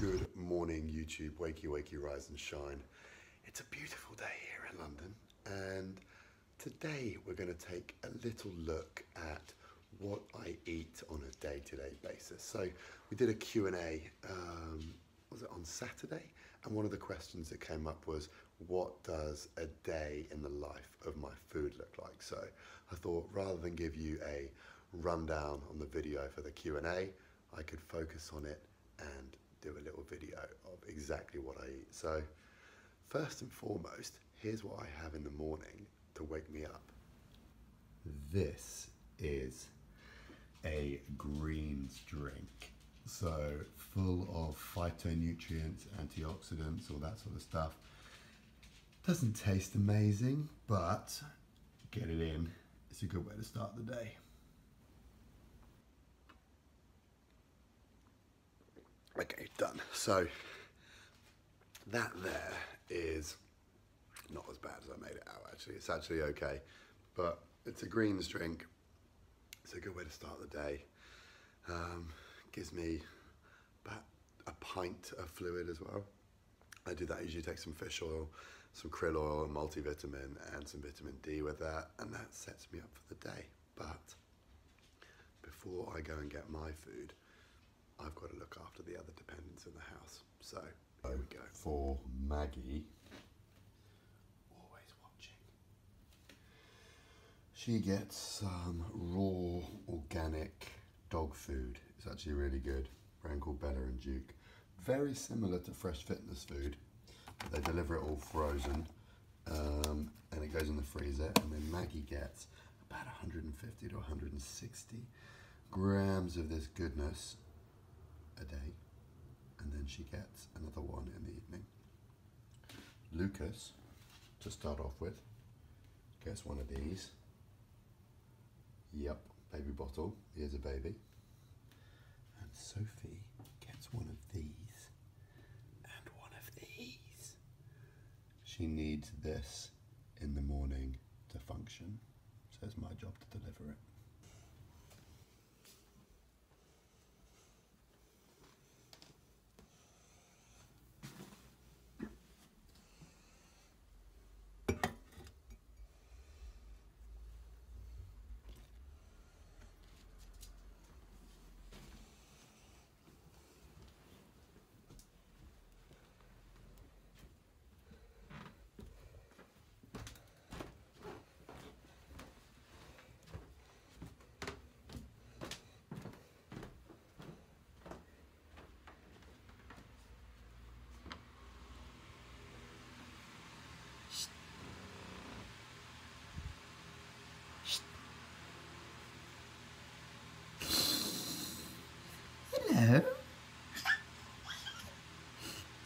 Good morning, YouTube. Wakey, wakey, rise and shine. It's a beautiful day here in London, and today we're going to take a little look at what I eat on a day-to-day basis. So we did a Q&A, was it on Saturday? And one of the questions that came up was, what does a day in the life of my food look like? So I thought, rather than give you a rundown on the video for the Q&A, I could focus on it and do a little video of exactly what I eat. So first and foremost, here's what I have in the morning to wake me up. This is a greens drink. So full of phytonutrients, antioxidants, all that sort of stuff. Doesn't taste amazing, but get it in. It's a good way to start the day. Okay, done. So that there is not as bad as I made it out, actually. It's actually okay, but it's a greens drink. It's a good way to start the day. Gives me about a pint of fluid as well. I do that, I usually take some fish oil, some krill oil, a multivitamin, and some vitamin D with that, and that sets me up for the day. But before I go and get my food, I've got to look after the other dependents in the house. So here we go. For Maggie, always watching, she gets some raw organic dog food. It's actually really good. Brand called Bella and Duke. Very similar to Fresh Fitness food. They deliver it all frozen, and it goes in the freezer. And then Maggie gets about 150 to 160 grams of this goodness a day, and then she gets another one in the evening. Lucas, to start off with, gets one of these. Yep, baby bottle. Here's a baby. And Sophie gets one of these and one of these. She needs this in the morning to function, so it's my job to deliver it. Hello.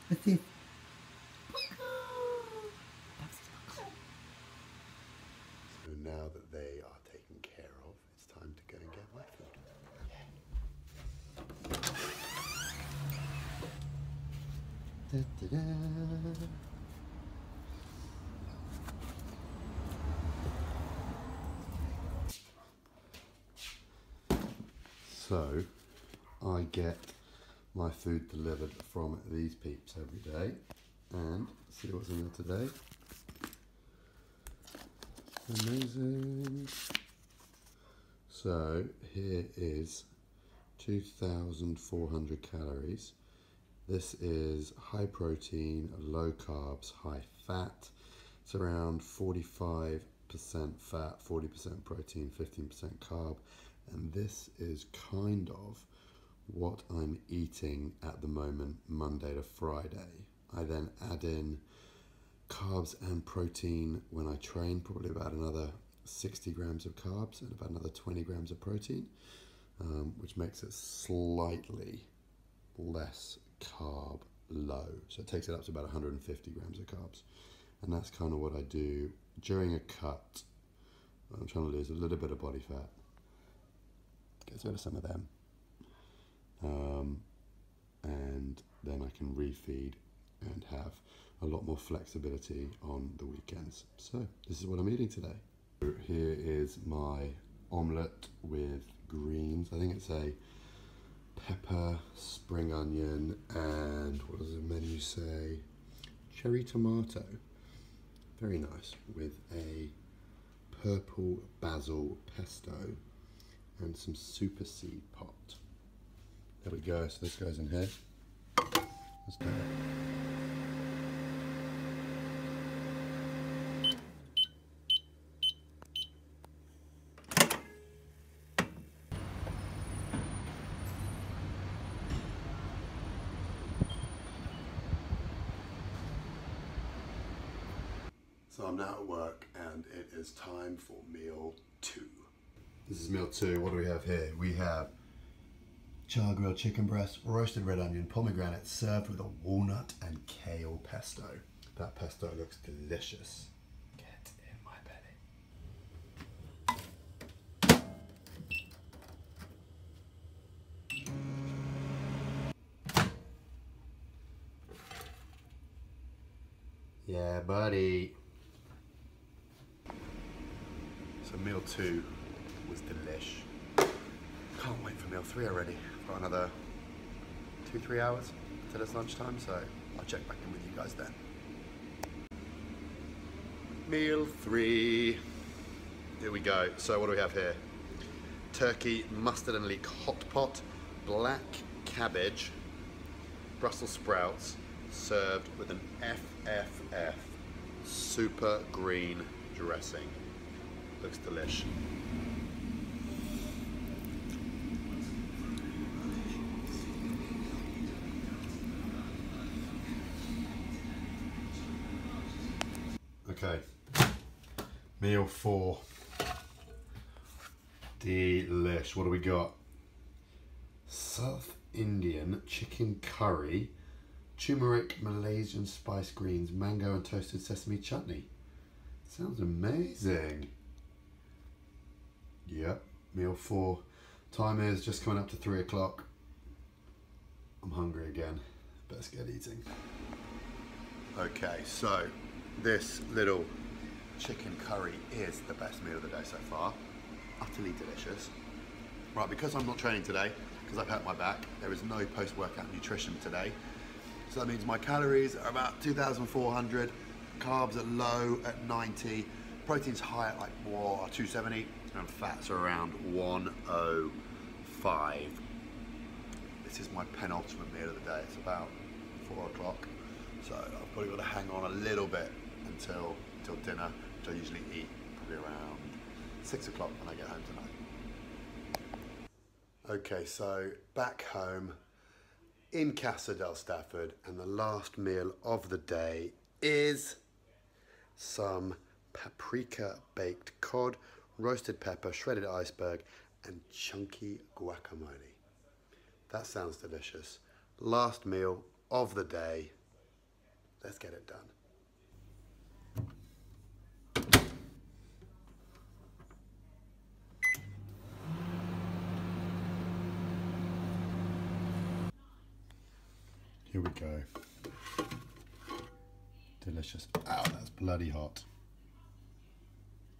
What's this? So now that they are taken care of, it's time to go and get my food. Da, da, da. So I get my food delivered from these peeps every day, and see what's in there today. Amazing. So here is 2,400 calories. This is high protein, low carbs, high fat. It's around 45% fat, 40% protein, 15% carb. And this is kind of what I'm eating at the moment, Monday to Friday. I then add in carbs and protein when I train, probably about another 60 grams of carbs and about another 20 grams of protein, which makes it slightly less carb low. So it takes it up to about 150 grams of carbs. And that's kind of what I do during a cut. I'm trying to lose a little bit of body fat. Get rid of some of them. And then I can refeed and have a lot more flexibility on the weekends. So this is what I'm eating today. Here is my omelette with greens. I think it's a pepper, spring onion, and what does the menu say? Cherry tomato. Very nice, with a purple basil pesto and some super seed pot. There we go, so this goes in here. Let's do it. So I'm now at work and it is time for meal 2. This is meal 2. What do we have here? We have char grilled chicken breast, roasted red onion, pomegranate, served with a walnut and kale pesto. That pesto looks delicious. Get in my belly. Yeah, buddy. So meal 2 was delish. Can't wait for meal 3 already. I've got another 2-3 hours till it's lunchtime, so I'll check back in with you guys then. Meal 3. Here we go. So what do we have here? Turkey, mustard and leek hot pot, black cabbage, Brussels sprouts, served with an FFF super green dressing. Looks delish. Okay, meal 4. Delish. What do we got? South Indian chicken curry, turmeric, Malaysian spice greens, mango and toasted sesame chutney. Sounds amazing. Yep, meal 4. Time is just coming up to 3 o'clock. I'm hungry again. Best get eating. Okay, so this little chicken curry is the best meal of the day so far. Utterly delicious. Right, because I'm not training today, because I've hurt my back, there is no post-workout nutrition today. So that means my calories are about 2,400, carbs are low at 90, protein's high at like 270, and fats are around 105. This is my penultimate meal of the day. It's about 4 o'clock. So I've probably got to hang on a little bit until dinner, which I usually eat probably around 6 o'clock when I get home tonight. Okay, so back home in Casa del Stafford, and the last meal of the day is some paprika baked cod, roasted pepper, shredded iceberg, and chunky guacamole. That sounds delicious. Last meal of the day. Let's get it done. Here we go. Delicious. Ow, that's bloody hot.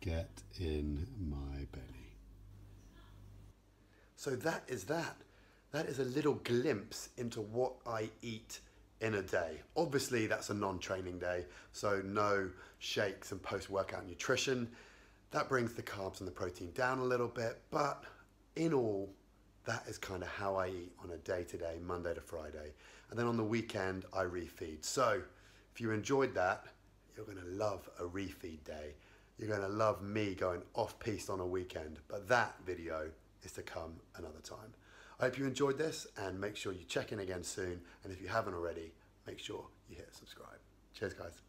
Get in my belly. So that is that. That is a little glimpse into what I eat in a day. Obviously that's a non-training day, so no shakes and post-workout nutrition. That brings the carbs and the protein down a little bit, but in all, that is kind of how I eat on a day-to-day, Monday to Friday. And then on the weekend, I refeed. So if you enjoyed that, you're gonna love a refeed day. You're gonna love me going off-piste on a weekend, but that video is to come another time. I hope you enjoyed this, and make sure you check in again soon. And if you haven't already, make sure you hit subscribe. Cheers, guys.